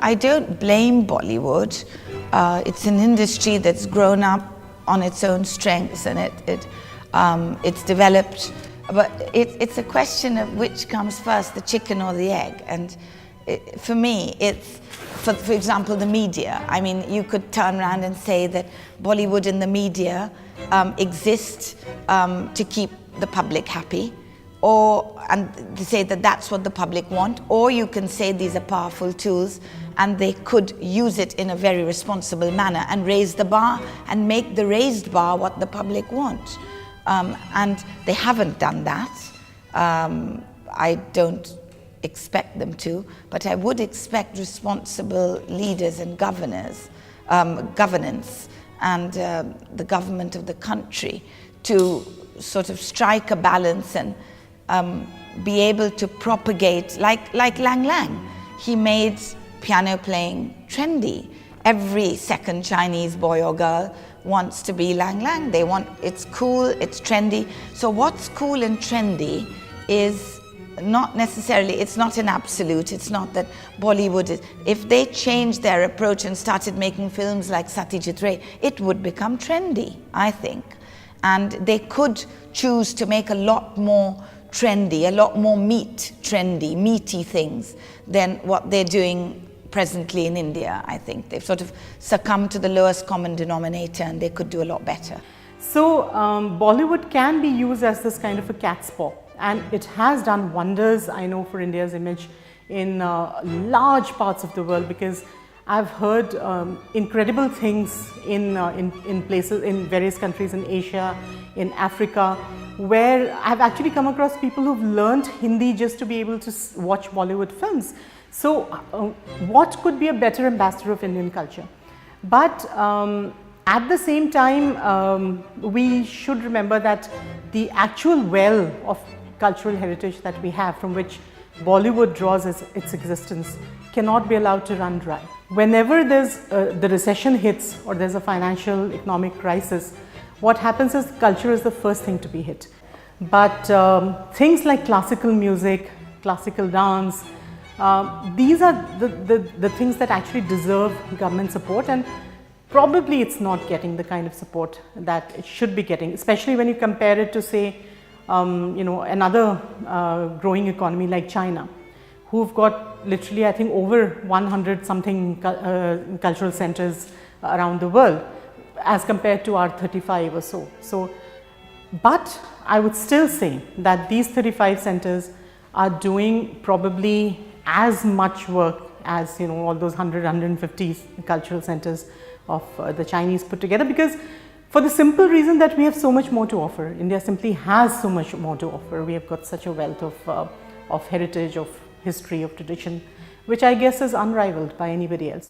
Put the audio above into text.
I don't blame Bollywood. It's an industry that's grown up on its own strengths, and it's developed. But it's a question of which comes first, the chicken or the egg. And for me, it's, for example, the media. I mean, you could turn around and say that Bollywood and the media exist to keep the public happy, and to say that that's what the public want, or you can say these are powerful tools and they could use it in a very responsible manner and raise the bar and make the raised bar what the public want. And they haven't done that. I don't expect them to, but I would expect responsible leaders and governance and the government of the country to sort of strike a balance and be able to propagate, like Lang Lang. He made piano playing trendy. Every second Chinese boy or girl wants to be Lang Lang. They want, it's cool, it's trendy. So what's cool and trendy is not necessarily, it's not an absolute. It's not that Bollywood is, if they changed their approach and started making films like Satyajit Ray, it would become trendy, I think. And they could choose to make a lot more trendy, a lot more meaty things than what they're doing presently in India, I think. They've sort of succumbed to the lowest common denominator, and they could do a lot better. So Bollywood can be used as this kind of a cat's paw, and it has done wonders, I know, for India's image in large parts of the world, because I've heard incredible things in places, in various countries in Asia, in Africa, where I've actually come across people who've learned Hindi just to be able to watch Bollywood films. So what could be a better ambassador of Indian culture? But at the same time, we should remember that the actual well of cultural heritage that we have, from which Bollywood draws its existence, cannot be allowed to run dry. Whenever there's the recession hits, or there's a financial economic crisis, what happens is culture is the first thing to be hit. But things like classical music, classical dance, these are the things that actually deserve government support, and probably it's not getting the kind of support that it should be getting, especially when you compare it to, say, you know, another growing economy like China, who've got literally, I think, over 100 something cultural centers around the world, as compared to our 35 or so. But I would still say that these 35 centers are doing probably as much work as, you know, all those 100, 150 cultural centers of the Chinese put together, because for the simple reason that we have so much more to offer. India simply has so much more to offer. We have got such a wealth of heritage, of history, of tradition, which I guess is unrivaled by anybody else.